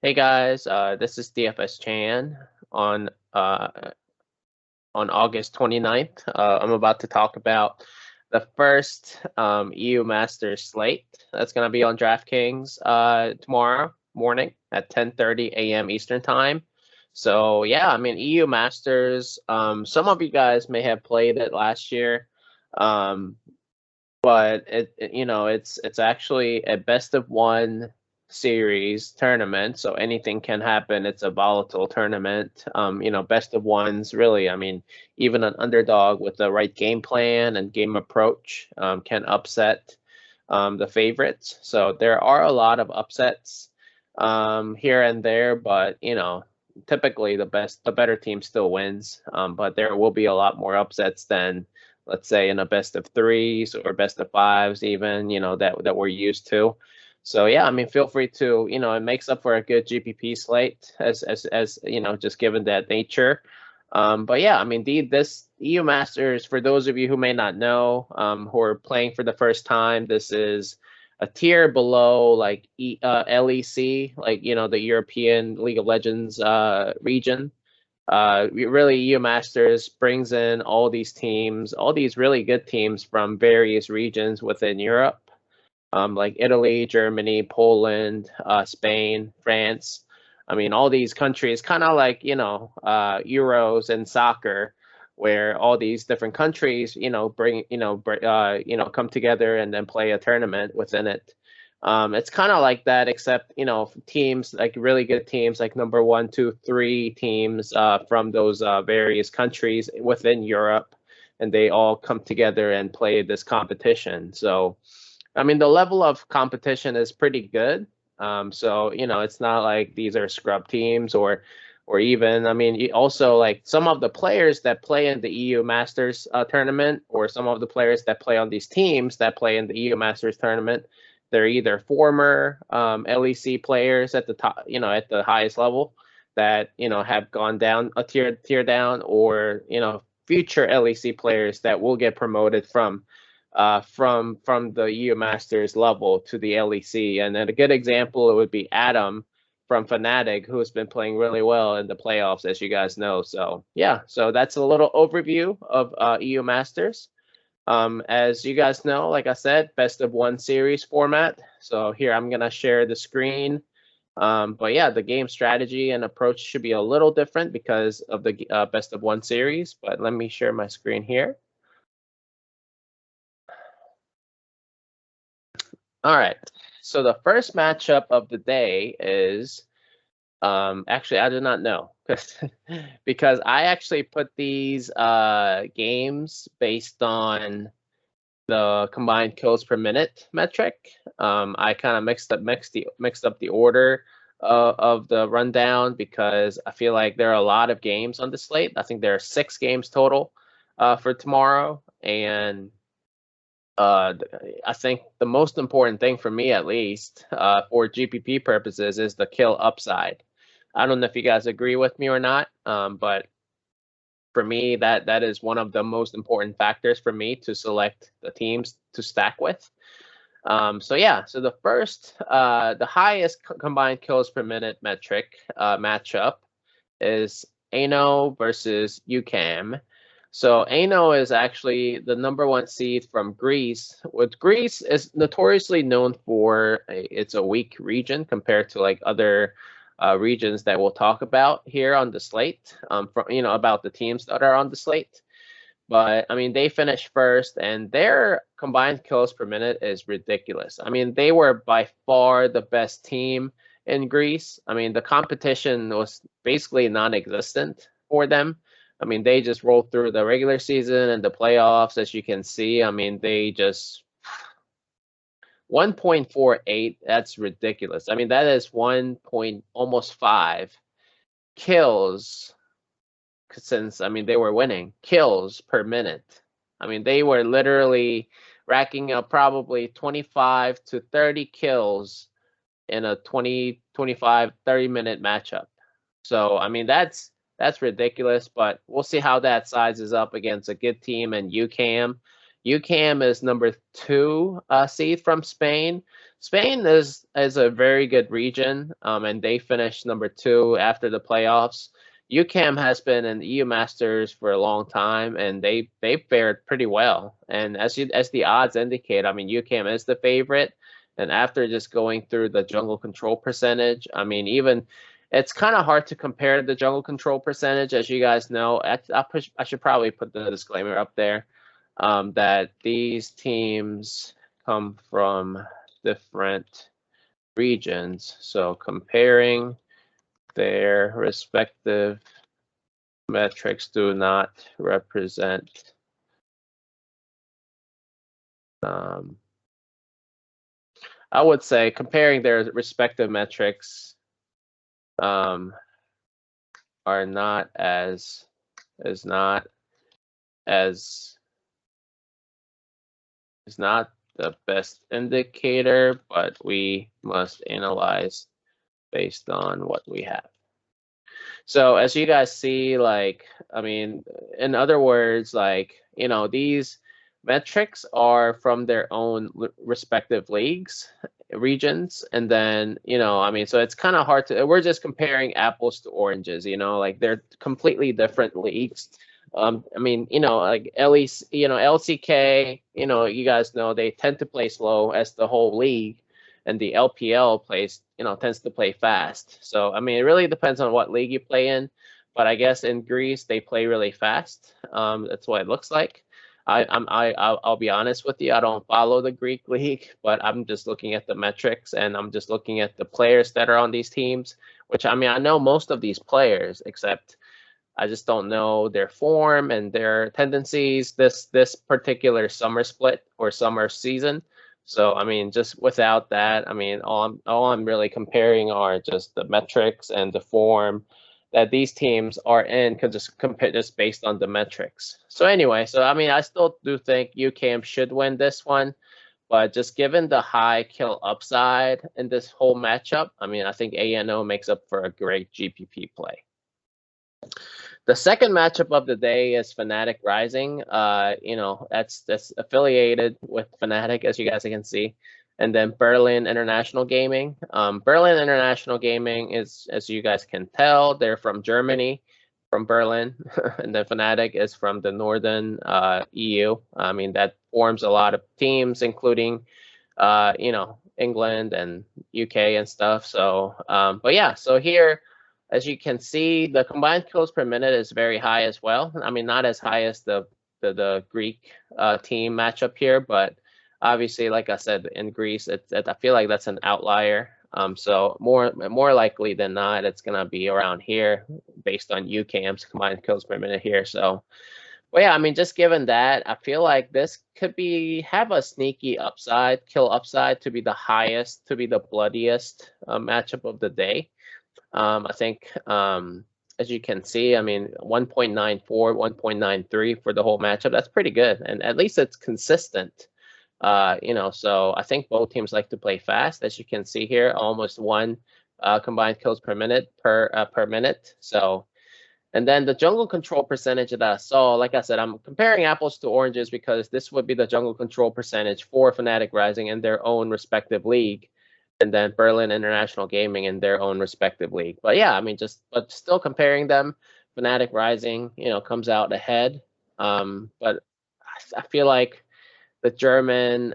Hey guys, this is DFS Chan on August 29th. I'm about to talk about the first EU Masters slate that's going to be on DraftKings tomorrow morning at 10:30 a.m. Eastern Time. So yeah, I mean EU Masters. Some of you guys may have played it last year, but it's actually a best of one series tournament, so anything can happen. It's a volatile tournament. Best of ones, really. I mean, even an underdog with the right game plan and game approach can upset the favorites. So there are a lot of upsets here and there, but typically the better team still wins. But there will be a lot more upsets than, let's say, in a best of threes or best of fives, even, that we're used to. So yeah, I mean, feel free to, it makes up for a good GPP slate as just given that nature. But yeah, I mean, this EU Masters, for those of you who may not know, who are playing for the first time, this is a tier below like LEC, like, the European League of Legends region. Really, EU Masters brings in all these teams, all these really good teams from various regions within Europe. Like Italy, Germany, Poland, Spain, France. I mean, all these countries, kind of like, Euros and soccer, where all these different countries, come together and then play a tournament within it. It's kind of like that, except, teams, like really good teams, like number 1, 2, 3 teams from those various countries within Europe, and they all come together and play this competition. So, I mean, the level of competition is pretty good. So it's not like these are scrub teams or even, I mean, also like some of the players that play in the EU Masters tournament, or some of the players that play on these teams that play in the EU Masters tournament, they're either former LEC players at the top, at the highest level that have gone down a tier down, or future LEC players that will get promoted from the EU Masters level to the LEC. And then a good example, it would be Adam from Fnatic, who has been playing really well in the playoffs, as you guys know. So yeah, so that's a little overview of EU Masters. As you guys know, like I said, best of one series format. So here I'm gonna share the screen. But yeah, the game strategy and approach should be a little different because of the best of one series. But let me share my screen here. All right. So the first matchup of the day is, actually, I do not know because I actually put these games based on the combined kills per minute metric. I kind of mixed up the order of the rundown because I feel like there are a lot of games on the slate. I think there are 6 games total for tomorrow, and I think the most important thing for me, at least, for GPP purposes, is the kill upside. I don't know if you guys agree with me or not, but for me, that is one of the most important factors for me to select the teams to stack with. So yeah, so the first, the highest combined kills per minute metric matchup is Aino versus UCAM. So Aino is actually the number 1 seed from Greece. With Greece is notoriously known for it's a weak region compared to like other regions that we'll talk about here on the slate. About the teams that are on the slate. But I mean, they finished first, and their combined kills per minute is ridiculous. I mean, they were by far the best team in Greece. I mean, the competition was basically non-existent for them. I mean, they just rolled through the regular season and the playoffs, as you can see. I mean, they just 1.48. That's ridiculous. I mean, that is 1.5 kills since, I mean, they were winning kills per minute. I mean, they were literally racking up probably 25 to 30 kills in a 20, 25, 30-minute matchup. So, I mean, that's ridiculous, but we'll see how that sizes up against a good team in UCAM. UCAM is number 2 seed from Spain. Spain is a very good region, and they finished number 2 after the playoffs. UCAM has been in the EU Masters for a long time, and they fared pretty well. And as the odds indicate, I mean, UCAM is the favorite. And after just going through the jungle control percentage, I mean, even it's kind of hard to compare the jungle control percentage, as you guys know. I should probably put the disclaimer up there that these teams come from different regions. So comparing their respective metrics do not represent I would say comparing their respective metrics are not as is not the best indicator, but we must analyze based on what we have. So as you guys see, like, I mean, in other words, like, you know, these metrics are from their own respective leagues, regions, and then, you know, I mean, so it's kind of hard to, we're just comparing apples to oranges, you know, like they're completely different leagues. I mean, you know, like LEC, you know, LCK, you know, you guys know they tend to play slow as the whole league, and the LPL plays, you know, tends to play fast. So I mean, it really depends on what league you play in, but I guess in Greece they play really fast. That's what it looks like. I'll be honest with you, I don't follow the Greek league, but I'm just looking at the metrics and I'm just looking at the players that are on these teams. Which, I mean, I know most of these players, except I just don't know their form and their tendencies this particular summer split or summer season. So I mean, just without that, I mean, all I'm really comparing are just the metrics and the form that these teams are in, could just compare just based on the metrics. So anyway, so I mean, I still do think UCAM should win this one, but just given the high kill upside in this whole matchup, I mean, I think Aino makes up for a great GPP play. The second matchup of the day is Fnatic Rising. You know, that's affiliated with Fnatic, as you guys can see. And then Berlin International Gaming. Berlin International Gaming is, as you guys can tell, they're from Germany, from Berlin. And then Fnatic is from the northern EU. I mean, that forms a lot of teams, including, you know, England and UK and stuff. So, but yeah, so here, as you can see, the combined kills per minute is very high as well. I mean, not as high as the Greek team matchup here, but obviously, like I said, in Greece, I feel like that's an outlier. So more likely than not, it's gonna be around here based on UCAM's combined kills per minute here. So, well, yeah, I mean, just given that, I feel like this could have a sneaky upside, kill upside, to be the highest, to be the bloodiest matchup of the day. I think, as you can see, I mean, 1.94, 1.93 for the whole matchup. That's pretty good, and at least it's consistent. You know, so I think both teams like to play fast, as you can see here, almost 1 combined kills per minute per minute. So, and then the jungle control percentage that I saw, like I said, I'm comparing apples to oranges because this would be the jungle control percentage for Fnatic Rising in their own respective league, and then Berlin International Gaming in their own respective league. But yeah, I mean, but still comparing them, Fnatic Rising, you know, comes out ahead. But I feel like the German,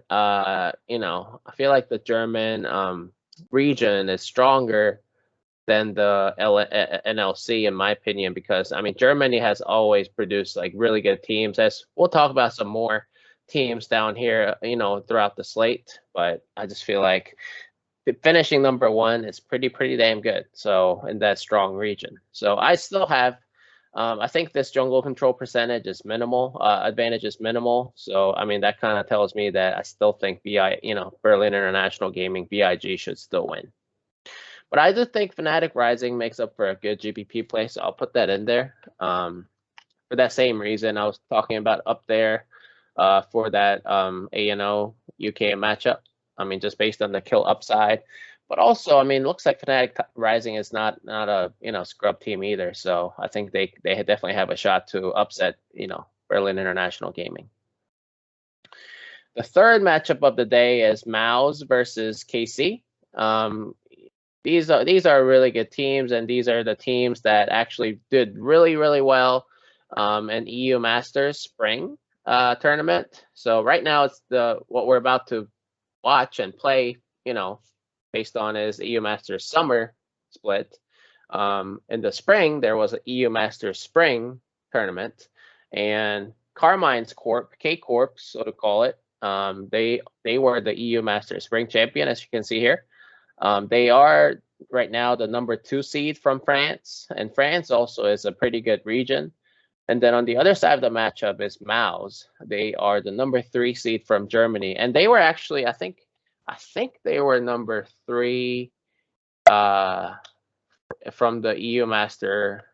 you know, I feel like the German region is stronger than the NLC, in my opinion, because I mean, Germany has always produced like really good teams. As we'll talk about some more teams down here, you know, throughout the slate. But I just feel like finishing number 1 is pretty damn good. So in that strong region, so I still have, I think this jungle control percentage is minimal, advantage is minimal. So I mean, that kind of tells me that I still think you know, Berlin International Gaming, BIG, should still win. But I do think Fnatic Rising makes up for a good GPP play, so I'll put that in there. For that same reason I was talking about up there, for that Aino UK matchup. I mean, just based on the kill upside, but also, I mean, it looks like Fnatic Rising is not a, you know, scrub team either. So I think they definitely have a shot to upset, you know, Berlin International Gaming. The third matchup of the day is Mouse versus KC. These are really good teams, and these are the teams that actually did really, really well in EU Masters Spring tournament. So right now it's what we're about to watch and play, based on is EU Masters Summer split. In the spring, there was an EU Masters Spring tournament, and Carmine's Corp, K Corp, so to call it, they were the EU Masters Spring champion, as you can see here. They are right now the number 2 seed from France, and France also is a pretty good region. And then on the other side of the matchup is Mouse. They are the number 3 seed from Germany, and they were actually, I think they were number 3 from the EU Master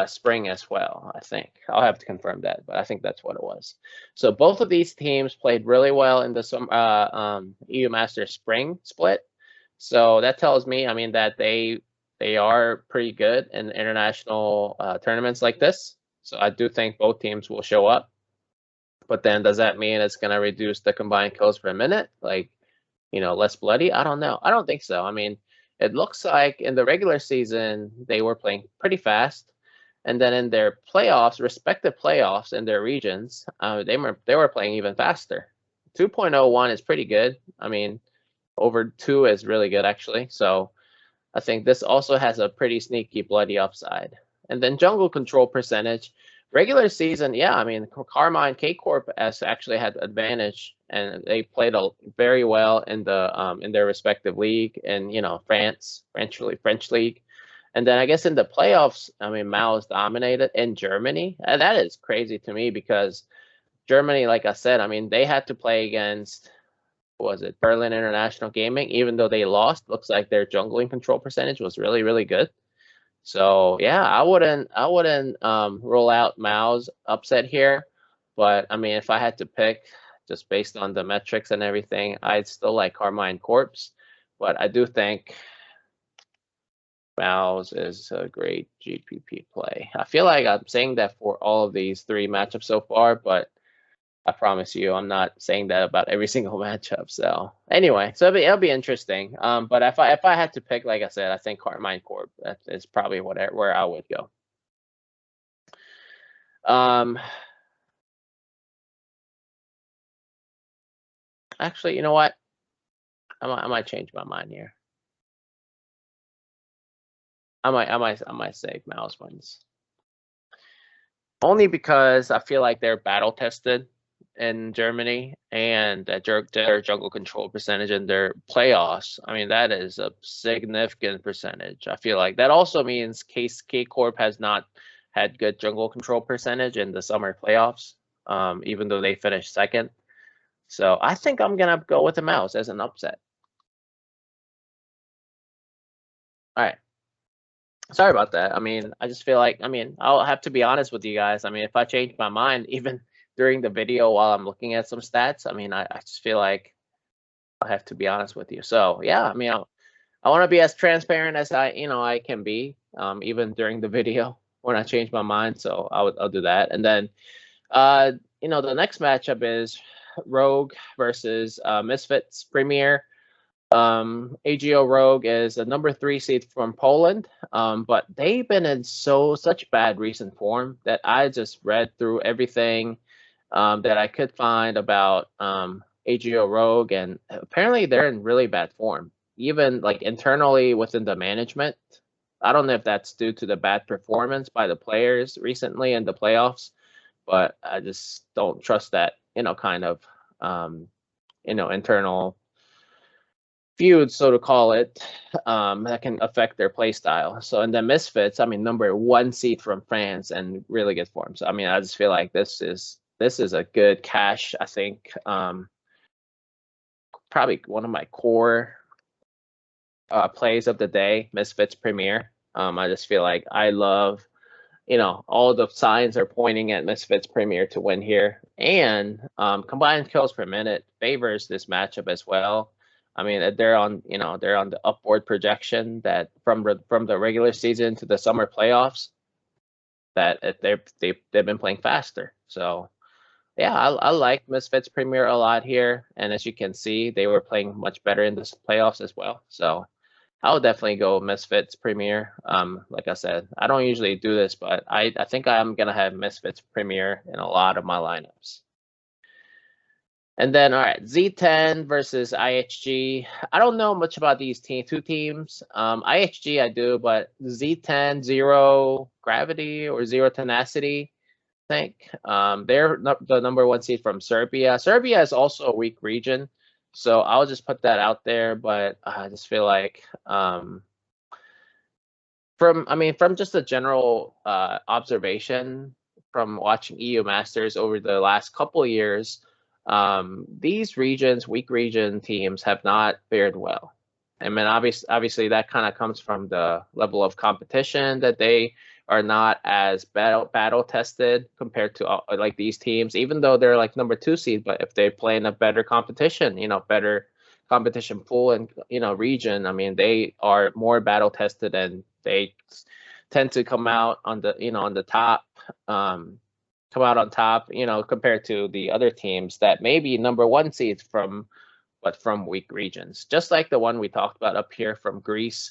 spring as well. I think I'll have to confirm that, but I think that's what it was. So both of these teams played really well in the EU Master Spring split. So that tells me, that they are pretty good in international tournaments like this. So I do think both teams will show up. But then does that mean it's going to reduce the combined kills per minute? Like, less bloody? I don't know. I don't think so. It looks like in the regular season, they were playing pretty fast. And then in their playoffs, respective playoffs in their regions, they were playing even faster. 2.01 is pretty good. Over 2 is really good, actually. So I think this also has a pretty sneaky bloody upside. And then jungle control percentage. Regular season, yeah, Carmine K-Corp has actually had advantage, and they played very well in their respective league, and French league. And then I guess in the playoffs, Mouse dominated in Germany. And that is crazy to me because Germany, like I said, they had to play against, was it Berlin International Gaming, even though they lost. Looks like their jungling control percentage was really, really good. So yeah, I wouldn't rule out Mao's upset here, but if I had to pick just based on the metrics and everything, I'd still like Carmine Corpse, but I do think Mao's is a great GPP play. I feel like I'm saying that for all of these 3 matchups so far, but I promise you, I'm not saying that about every single matchup. So anyway, so it'll be interesting. But if I had to pick, like I said, I think Carmine Corp is probably where I would go. Actually, you know what? I might change my mind here. I might say Mouse wins. Only because I feel like they're battle tested in Germany, and their jungle control percentage in their playoffs, that is a significant percentage. I feel like that also means K-Corp has not had good jungle control percentage in the summer playoffs, even though they finished second. So I think I'm going to go with the Mouse as an upset. All right. Sorry about that. I just feel like, I'll have to be honest with you guys. If I change my mind, even during the video while I'm looking at some stats, I just feel like I have to be honest with you. So yeah, I want to be as transparent as I can be, even during the video when I change my mind. So I'll do that. And then, the next matchup is Rogue versus Misfits Premier. AGO Rogue is a number 3 seed from Poland, but they've been in such bad recent form that I just read through everything that I could find about AGO Rogue, and apparently they're in really bad form, even like internally within the management. I don't know if that's due to the bad performance by the players recently in the playoffs, but I just don't trust that, kind of, internal feud, so to call it, that can affect their play style. So in the Misfits, number 1 seed from France and really good form. So I just feel like this is a good cash. I think probably one of my core plays of the day, Misfits Premier. I just feel like I love, all the signs are pointing at Misfits Premier to win here, and combined kills per minute favors this matchup as well. They're on the upward projection that from the regular season to the summer playoffs, that they've been playing faster. So yeah, I like Misfits Premier a lot here, and as you can see, they were playing much better in this playoffs as well. So I would definitely go Misfits Premier. Like I said, I don't usually do this, but I think I'm gonna have Misfits Premier in a lot of my lineups. And then, all right, Z10 versus IHG. I don't know much about these two teams. IHG I do, but Z10 zero gravity or zero tenacity. I think they're the number 1 seed from Serbia. Serbia is also a weak region, so I'll just put that out there. But I just feel like from just a general observation from watching EU Masters over the last couple of years, these regions, weak region teams, have not fared well. I mean, obviously that kind of comes from the level of competition that they are not as battle tested compared to like these teams, even though they're like number 2 seed. But if they play in a better competition, better competition pool and region, I mean, they are more battle tested and they tend to come out on the on the top, come out on top, compared to the other teams that may be number 1 seeds from weak regions, just like the one we talked about up here from Greece,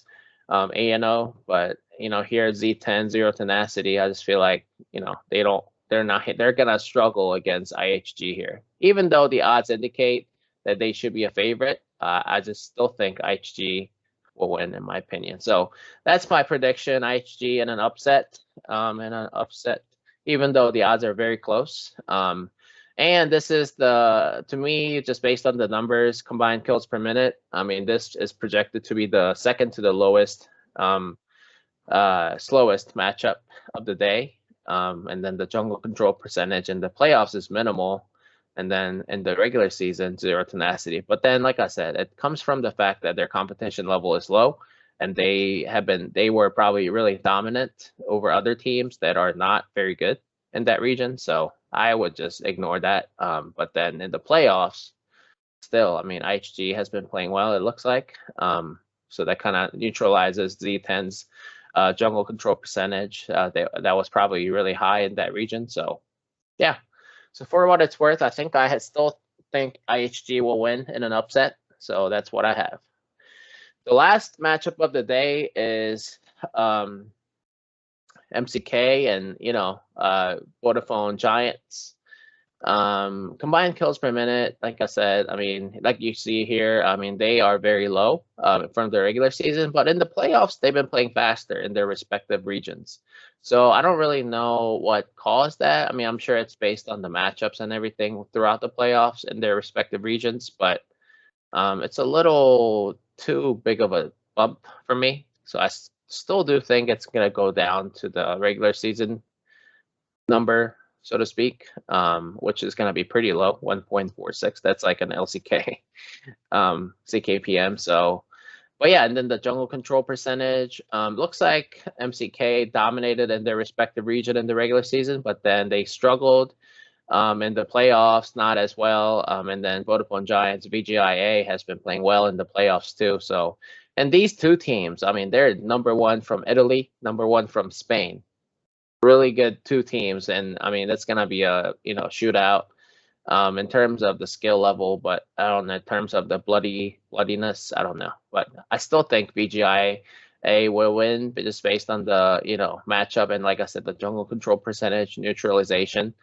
Aino. But here Z10 zero tenacity, I just feel like they're gonna struggle against IHG here, even though the odds indicate that they should be a favorite. I just still think IHG will win, in my opinion. So that's my prediction: IHG in an upset, even though the odds are very close. And this is to me, just based on the numbers, combined kills per minute. I mean, this is projected to be the second to the lowest, slowest matchup of the day. And then the jungle control percentage in the playoffs is minimal. And then in the regular season, zero tenacity. But then, like I said, it comes from the fact that their competition level is low, and they were probably really dominant over other teams that are not very good in that region. So I would just ignore that. But then in the playoffs, still, I mean, IHG has been playing well, it looks like. So that kind of neutralizes Z10's jungle control percentage. That was probably really high in that region. So yeah. So for what it's worth, I think still think IHG will win in an upset. So that's what I have. The last matchup of the day is MCK and Vodafone Giants. Combined kills per minute, like I said, I mean, like you see here, I mean, they are very low from the regular season, but in the playoffs, they've been playing faster in their respective regions. So I don't really know what caused that. I mean, I'm sure it's based on the matchups and everything throughout the playoffs in their respective regions, but it's a little too big of a bump for me. So I still do think it's going to go down to the regular season number, so to speak, which is going to be pretty low, 1.46. That's like an LCK, CKPM. So, but yeah, and then the jungle control percentage, looks like MCK dominated in their respective region in the regular season, but then they struggled in the playoffs, not as well. And then Vodafone Giants, BGIA, has been playing well in the playoffs too. So, and these two teams, I mean, they're number 1 from Italy, number 1 from Spain. Really good two teams, and I mean, it's gonna be a shootout in terms of the skill level, but I don't know, in terms of the bloodiness, I don't know. But I still think BGIA will win, but just based on the matchup and, like I said, the jungle control percentage, neutralization.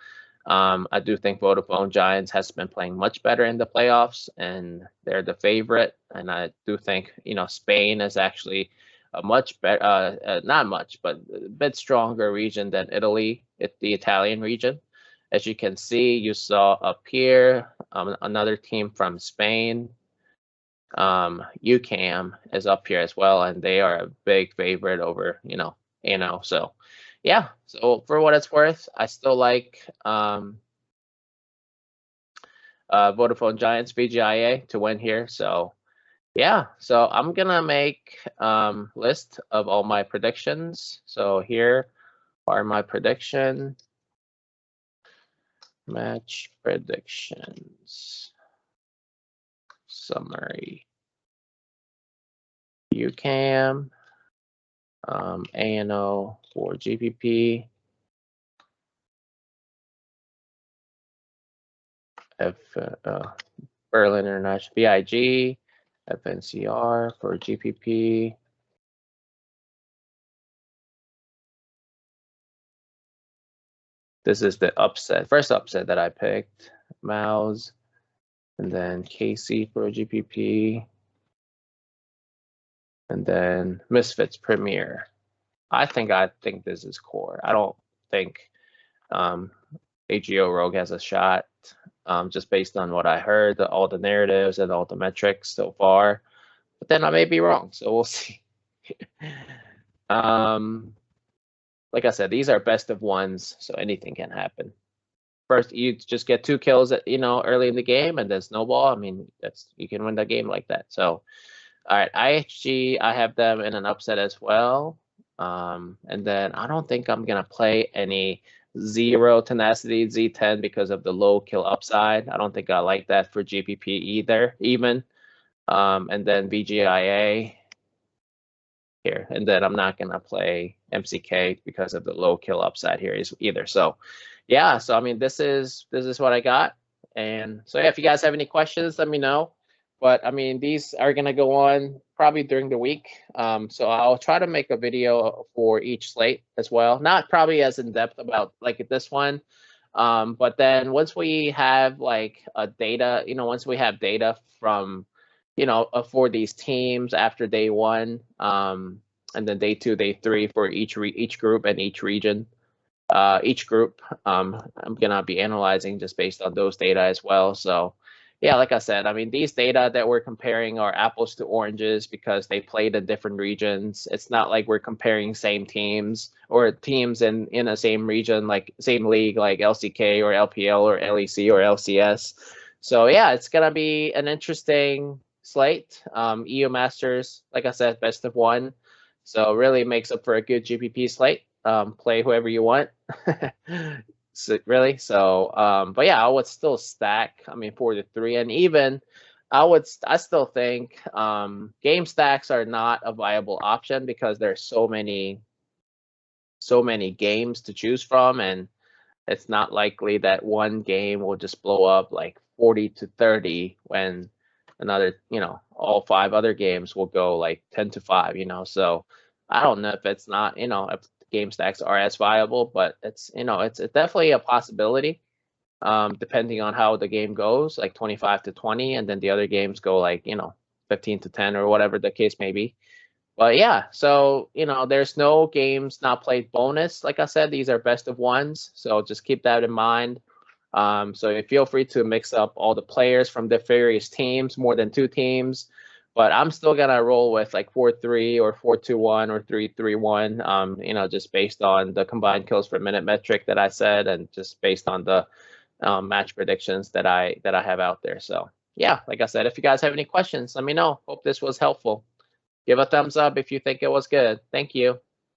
I do think Vodafone Giants has been playing much better in the playoffs, and they're the favorite. And I do think Spain is actually a much better, not much, but a bit stronger region than Italy, the Italian region. As you can see, you saw up here another team from Spain. UCAM is up here as well, and they are a big favorite over Aino. So yeah, so for what it's worth, I still like Vodafone Giants BGIA to win here. So yeah, so I'm gonna make list of all my predictions. So here are my prediction match predictions summary. UCAM, ANO for GPP, Berlin International, BIG, FNCR for GPP. This is the upset, first upset that I picked. Mouse, and then KC for GPP, and then Misfits Premier. I think this is core. I don't think AGO Rogue has a shot, just based on what I heard, all the narratives and all the metrics so far. But then I may be wrong, so we'll see. Like I said, these are best of ones, so anything can happen. First, you just get 2 kills early in the game, and then snowball. I mean, you can win the game like that. So, all right, IHG, I have them in an upset as well. And then I don't think I'm gonna play any 0 tenacity Z10 because of the low kill upside. I don't think I like that for GPP either, even. And then BGIA here, and then I'm not gonna play MCK because of the low kill upside here either. So yeah, so I mean, this is what I got. And so yeah, if you guys have any questions, let me know. But I mean, these are gonna go on probably during the week. So I'll try to make a video for each slate as well. Not probably as in depth about like this one. But then once we have like data, once we have data from for these teams after day 1, and then day 2, day 3 for each group and each region, each group, I'm gonna be analyzing just based on those data as well. So yeah, like I said, I mean, these data that we're comparing are apples to oranges because they played in different regions. It's not like we're comparing same teams or teams in a same region, like same league, like LCK or LPL or LEC or LCS. So yeah, it's gonna be an interesting slate. EU Masters, like I said, best of 1. So really makes up for a good GPP slate. Play whoever you want. So really, but yeah, I would still stack. I mean, 4 to 3, and even I still think game stacks are not a viable option because there's so many games to choose from, and it's not likely that one game will just blow up like 40 to 30 when another, all 5 other games will go like 10 to 5, so I don't know if it's not, if game stacks are as viable, but it's definitely a possibility, depending on how the game goes, like 25 to 20, and then the other games go like 15 to 10 or whatever the case may be. But yeah, so there's no games not played bonus. Like I said, these are best of 1s, so just keep that in mind. So you feel free to mix up all the players from the various teams, more than 2 teams. But I'm still gonna roll with like 4-3 or 4-2-1 or 3-3-1. Just based on the combined kills per minute metric that I said, and just based on the match predictions that I have out there. So yeah, like I said, if you guys have any questions, let me know. Hope this was helpful. Give a thumbs up if you think it was good. Thank you.